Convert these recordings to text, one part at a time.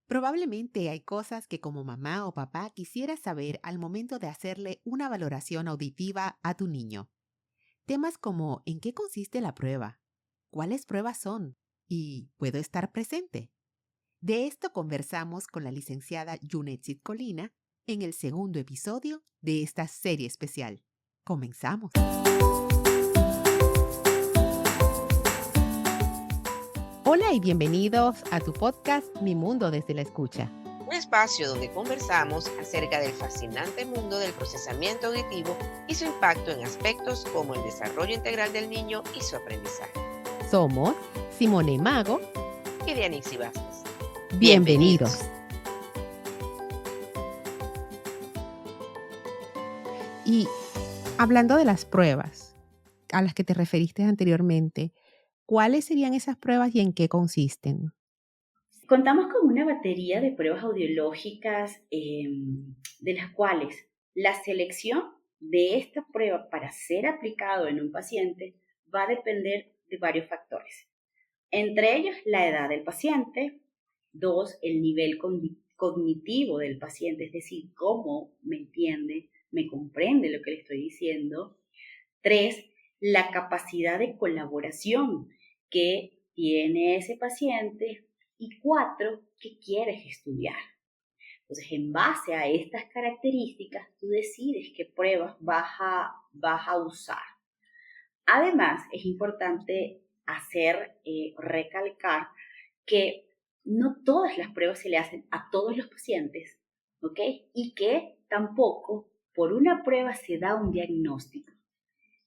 Probablemente hay cosas que como mamá o papá quisieras saber al momento de hacerle una valoración auditiva a tu niño. Temas como ¿en qué consiste la prueba? ¿Cuáles pruebas son? ¿Y puedo estar presente? De esto conversamos con la licenciada Yunetsit Colina en el segundo episodio de esta serie especial. Comenzamos. Hola y bienvenidos a tu podcast Mi Mundo desde la Escucha. Un espacio donde conversamos acerca del fascinante mundo del procesamiento auditivo y su impacto en aspectos como el desarrollo integral del niño y su aprendizaje. Somos Simone Mago. Y Dianixi Vázquez. Bienvenidos. Y hablando de las pruebas a las que te referiste anteriormente, ¿cuáles serían esas pruebas y en qué consisten? Contamos con una batería de pruebas audiológicas de las cuales la selección de esta prueba para ser aplicado en un paciente va a depender de varios factores. Entre ellos, la edad del paciente. 2, el nivel cognitivo del paciente, es decir, cómo me entiende, me comprende lo que le estoy diciendo. 3, la capacidad de colaboración que tiene ese paciente. Y 4, ¿qué quieres estudiar? Entonces, en base a estas características, tú decides qué pruebas vas a usar. Además, es importante recalcar que no todas las pruebas se le hacen a todos los pacientes, ¿ok? Y que tampoco por una prueba se da un diagnóstico.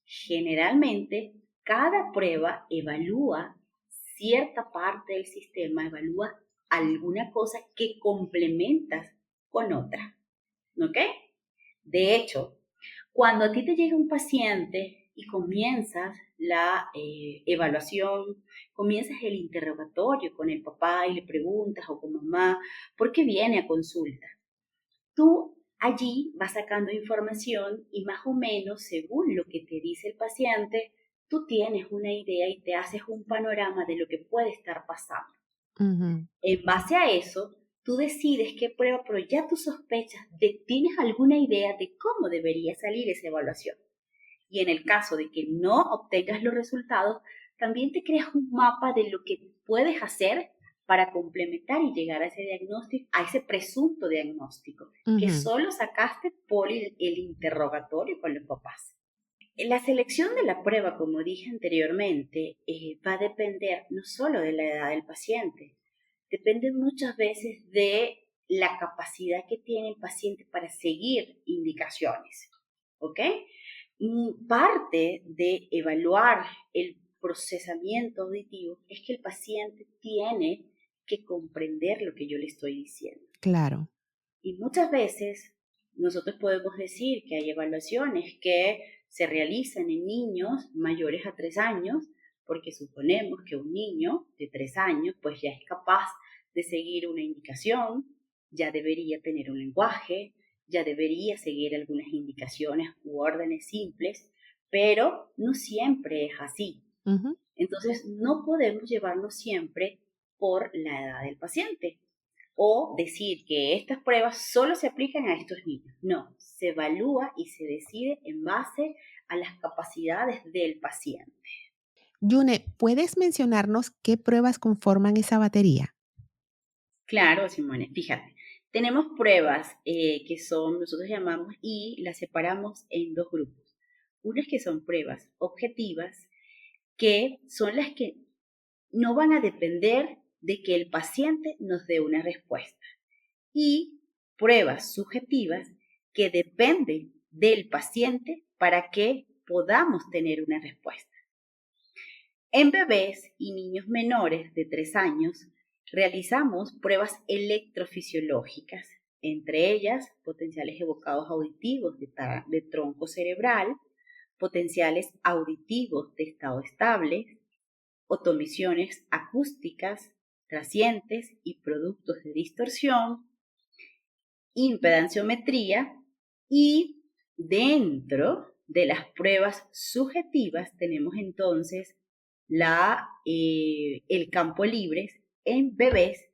Generalmente, cada prueba evalúa cierta parte del sistema, evalúa alguna cosa que complementas con otra, ¿ok? De hecho, cuando a ti te llega un paciente y comienzas la evaluación, comienzas el interrogatorio con el papá y le preguntas o con mamá, ¿por qué viene a consulta? Tú allí vas sacando información y más o menos según lo que te dice el paciente, tú tienes una idea y te haces un panorama de lo que puede estar pasando. Uh-huh. En base a eso, tú decides qué prueba, pero ya tú sospechas, tienes alguna idea de cómo debería salir esa evaluación. Y en el caso de que no obtengas los resultados, también te creas un mapa de lo que puedes hacer para complementar y llegar a ese diagnóstico, a ese presunto diagnóstico, que solo sacaste por el interrogatorio con los papás. La selección de la prueba, como dije anteriormente, va a depender no solo de la edad del paciente, depende muchas veces de la capacidad que tiene el paciente para seguir indicaciones, ¿ok? Parte de evaluar el procesamiento auditivo es que el paciente tiene que comprender lo que yo le estoy diciendo. Claro. Y muchas veces nosotros podemos decir que hay evaluaciones que se realizan en niños mayores a 3 años, porque suponemos que un niño de 3 años pues ya es capaz de seguir una indicación, ya debería tener un lenguaje, ya debería seguir algunas indicaciones u órdenes simples, pero no siempre es así. Uh-huh. Entonces no podemos llevarnos siempre por la edad del paciente o decir que estas pruebas solo se aplican a estos niños. No, se evalúa y se decide en base a las capacidades del paciente. Yune, ¿puedes mencionarnos qué pruebas conforman esa batería? Claro, Simone, fíjate, tenemos pruebas que nosotros llamamos y las separamos en 2 grupos. Unas que son pruebas objetivas, que son las que no van a depender de que el paciente nos dé una respuesta. Y pruebas subjetivas que dependen del paciente para que podamos tener una respuesta. En bebés y niños menores de 3 años, realizamos pruebas electrofisiológicas, entre ellas potenciales evocados auditivos de tronco cerebral, potenciales auditivos de estado estable, otomisiones acústicas, trascientes y productos de distorsión, impedanciometría y dentro de las pruebas subjetivas tenemos entonces el campo libre en bebés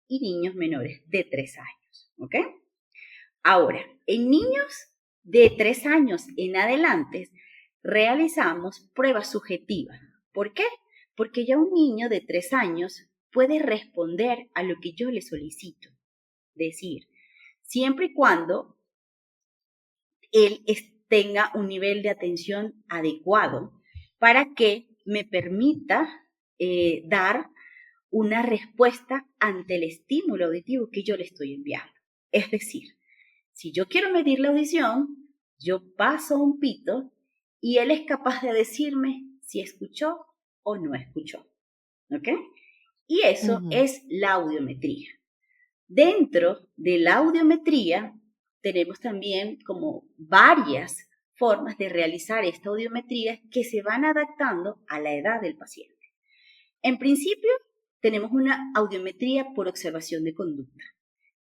y niños menores de 3 años. ¿Ok? Ahora, en niños de 3 años en adelante, realizamos pruebas subjetivas. ¿Por qué? Porque ya un niño de 3 años puede responder a lo que yo le solicito. Decir, siempre y cuando él tenga un nivel de atención adecuado para que me permita dar una respuesta ante el estímulo auditivo que yo le estoy enviando. Es decir, si yo quiero medir la audición, yo paso un pito y él es capaz de decirme si escuchó o no escuchó. ¿Ok? Y eso es la audiometría. Dentro de la audiometría tenemos también como varias formas de realizar esta audiometría que se van adaptando a la edad del paciente. En principio, tenemos una audiometría por observación de conducta.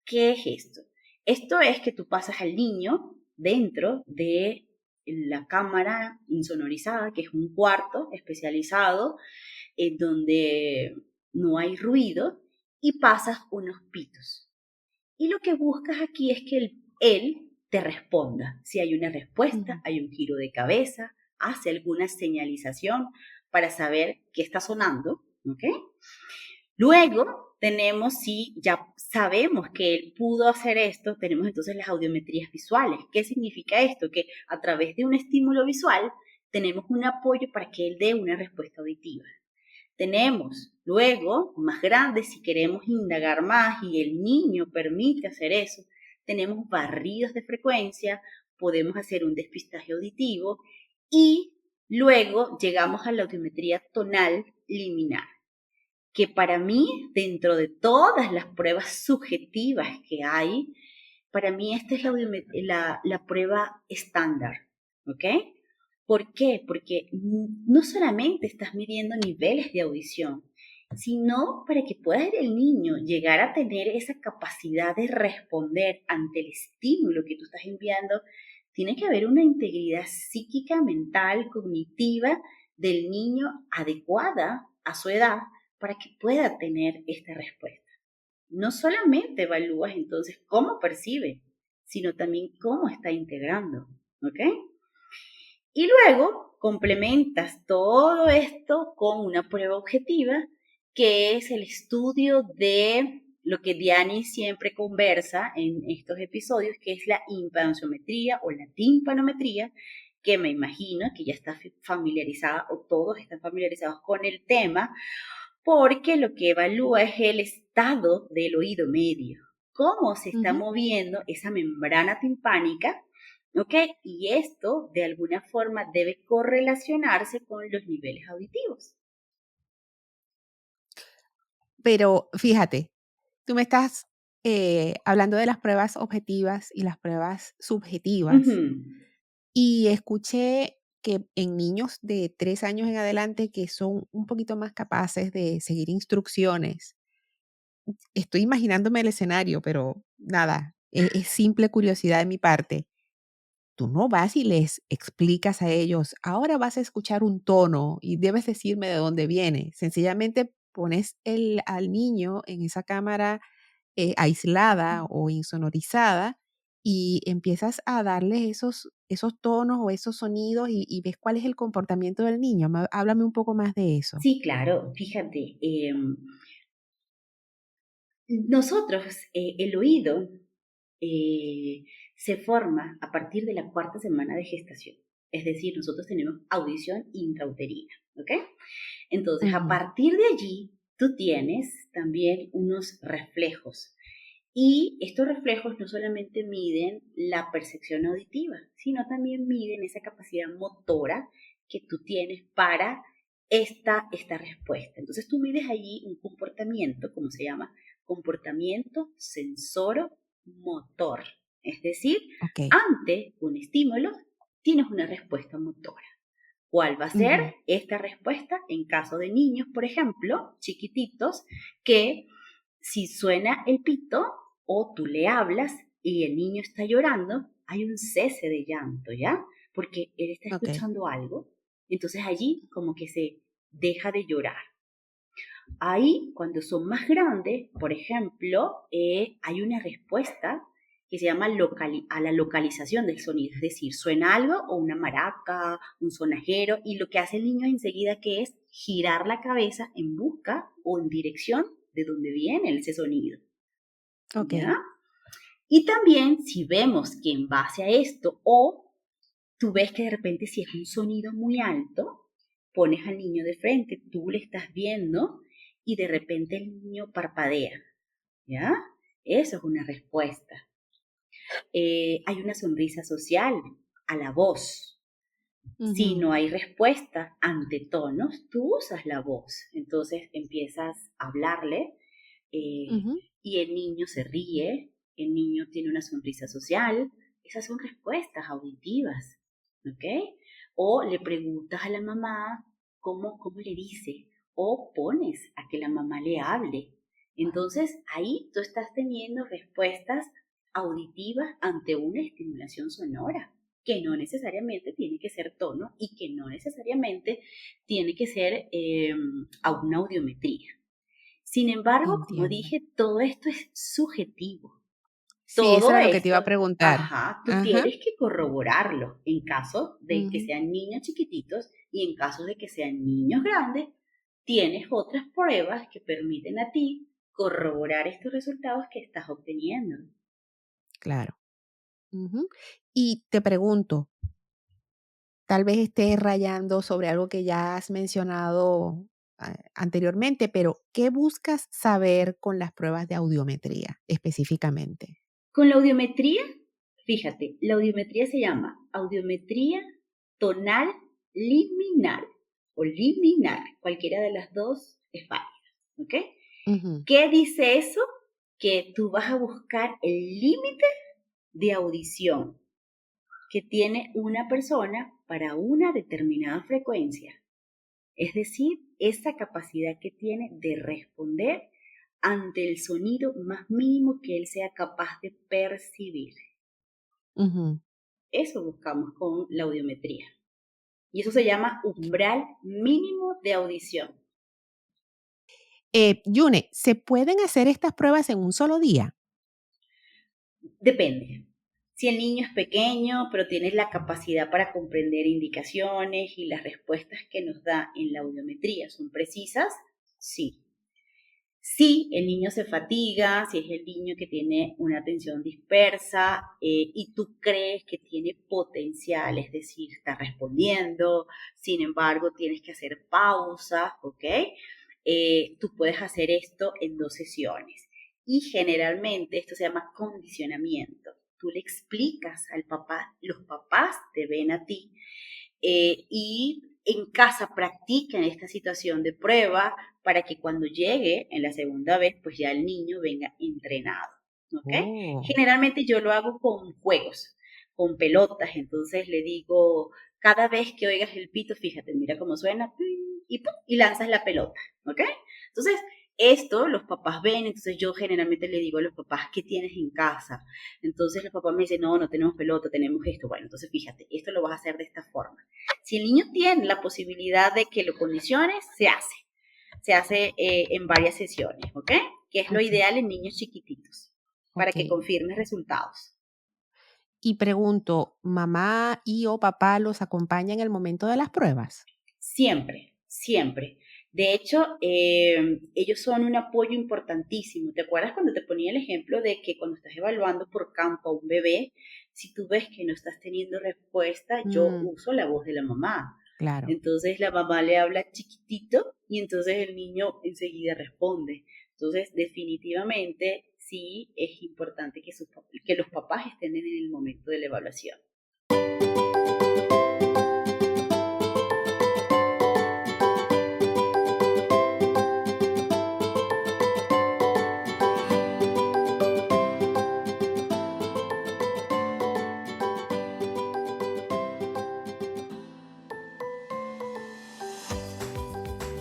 ¿Qué es esto? Esto es que tú pasas al niño dentro de la cámara insonorizada, que es un cuarto especializado en donde no hay ruido, y pasas unos pitos. Y lo que buscas aquí es que él te responda. Si hay una respuesta, hay un giro de cabeza, hace alguna señalización para saber qué está sonando, ¿ok? Luego tenemos, si ya sabemos que él pudo hacer esto, tenemos entonces las audiometrías visuales. ¿Qué significa esto? Que a través de un estímulo visual tenemos un apoyo para que él dé una respuesta auditiva. Tenemos luego, más grande, si queremos indagar más y el niño permite hacer eso, tenemos barridos de frecuencia, podemos hacer un despistaje auditivo y luego llegamos a la audiometría tonal liminar, que para mí, dentro de todas las pruebas subjetivas que hay, para mí esta es la prueba estándar, ¿ok? ¿Por qué? Porque no solamente estás midiendo niveles de audición, sino para que pueda el niño llegar a tener esa capacidad de responder ante el estímulo que tú estás enviando, tiene que haber una integridad psíquica, mental, cognitiva del niño adecuada a su edad para que pueda tener esta respuesta. No solamente evalúas entonces cómo percibe, sino también cómo está integrando, ¿ok? Y luego complementas todo esto con una prueba objetiva, que es el estudio de lo que Diani siempre conversa en estos episodios, que es la impedanciometría o la timpanometría, que me imagino que ya está familiarizada o todos están familiarizados con el tema, porque lo que evalúa es el estado del oído medio, cómo se está moviendo esa membrana timpánica, ¿ok? Y esto, de alguna forma, debe correlacionarse con los niveles auditivos. Pero fíjate, tú me estás hablando de las pruebas objetivas y las pruebas subjetivas. Y escuché que en niños de 3 años en adelante que son un poquito más capaces de seguir instrucciones. Estoy imaginándome el escenario, pero nada, es simple curiosidad de mi parte. Tú no vas y les explicas a ellos, ahora vas a escuchar un tono y debes decirme de dónde viene. Sencillamente pones al niño en esa cámara aislada o insonorizada y empiezas a darle esos tonos o esos sonidos y ves cuál es el comportamiento del niño. Háblame un poco más de eso. Sí, claro, fíjate, nosotros, el oído se forma a partir de la 4ª semana de gestación. Es decir, nosotros tenemos audición intrauterina, ¿ok? Entonces, a partir de allí, tú tienes también unos reflejos. Y estos reflejos no solamente miden la percepción auditiva, sino también miden esa capacidad motora que tú tienes para esta respuesta. Entonces, tú mides allí un comportamiento, ¿cómo se llama? Comportamiento sensoro-motor. Es decir, ante un estímulo, tienes una respuesta motora. ¿Cuál va a ser esta respuesta en caso de niños, por ejemplo, chiquititos, que si suena el pito o tú le hablas y el niño está llorando, hay un cese de llanto, ¿ya? Porque él está escuchando algo, entonces allí como que se deja de llorar. Ahí, cuando son más grandes, por ejemplo, hay una respuesta que se llama a la localización del sonido, es decir, suena algo o una maraca, un sonajero, y lo que hace el niño enseguida que es girar la cabeza en busca o en dirección de donde viene ese sonido. Ok. ¿Ya? Y también si vemos que en base a esto o tú ves que de repente si es un sonido muy alto, pones al niño de frente, tú le estás viendo y de repente el niño parpadea, ¿ya? Eso es una respuesta. Hay una sonrisa social a la voz. Si no hay respuesta ante tonos, tú usas la voz. Entonces empiezas a hablarle y el niño se ríe, el niño tiene una sonrisa social. Esas son respuestas auditivas, ¿ok? O le preguntas a la mamá cómo le dice, o pones a que la mamá le hable. Entonces ahí tú estás teniendo respuestas auditivas ante una estimulación sonora, que no necesariamente tiene que ser tono y que no necesariamente tiene que ser a una audiometría. Sin embargo, Entiendo. como dije, todo esto es subjetivo. Sí, Todo eso era lo esto, que te iba a preguntar. tú tienes que corroborarlo en caso de que sean niños chiquititos y en caso de que sean niños grandes, tienes otras pruebas que permiten a ti corroborar estos resultados que estás obteniendo. Claro. Y te pregunto, tal vez estés rayando sobre algo que ya has mencionado anteriormente, pero ¿qué buscas saber con las pruebas de audiometría específicamente? Con la audiometría, fíjate, la audiometría se llama audiometría tonal liminal o liminar, cualquiera de las dos es válida, ¿ok? ¿Qué dice eso? Que tú vas a buscar el límite de audición que tiene una persona para una determinada frecuencia. Es decir, esa capacidad que tiene de responder ante el sonido más mínimo que él sea capaz de percibir. Eso buscamos con la audiometría. Y eso se llama umbral mínimo de audición. Yune, ¿se pueden hacer estas pruebas en un solo día? Depende. Si el niño es pequeño, pero tienes la capacidad para comprender indicaciones y las respuestas que nos da en la audiometría son precisas, sí. Si el niño se fatiga, si es el niño que tiene una atención dispersa y tú crees que tiene potencial, es decir, está respondiendo, sin embargo tienes que hacer pausas, ¿ok? Tú puedes hacer esto en 2 sesiones. Y generalmente esto se llama condicionamiento. Tú le explicas al papá, los papás te ven a ti y en casa practican esta situación de prueba para que cuando llegue en la segunda vez, pues ya el niño venga entrenado, ¿ok? Generalmente yo lo hago con juegos, con pelotas, entonces le digo, cada vez que oigas el pito, fíjate, mira cómo suena, y lanzas la pelota, ¿ok? Entonces, esto los papás ven, entonces yo generalmente le digo a los papás, ¿qué tienes en casa? Entonces los papás me dicen, no tenemos pelota, tenemos esto. Bueno, entonces fíjate, esto lo vas a hacer de esta forma. Si el niño tiene la posibilidad de que lo condiciones, se hace en varias sesiones, ¿ok? Que es lo ideal en niños chiquititos, para que confirmes resultados. Y pregunto, ¿mamá y o papá los acompañan en el momento de las pruebas? Siempre, siempre. De hecho, ellos son un apoyo importantísimo. ¿Te acuerdas cuando te ponía el ejemplo de que cuando estás evaluando por campo a un bebé, si tú ves que no estás teniendo respuesta, yo uso la voz de la mamá. Claro. Entonces la mamá le habla chiquitito y entonces el niño enseguida responde. Entonces, definitivamente sí es importante que los papás estén en el momento de la evaluación.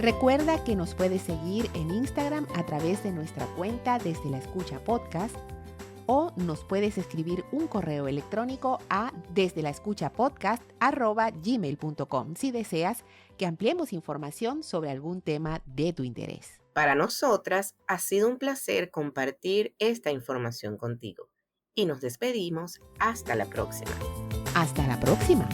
Recuerda que nos puedes seguir en Instagram a través de nuestra cuenta Desde la Escucha Podcast o nos puedes escribir un correo electrónico a desdelaescuchapodcast@gmail.com si deseas que ampliemos información sobre algún tema de tu interés. Para nosotras ha sido un placer compartir esta información contigo y nos despedimos hasta la próxima. Hasta la próxima.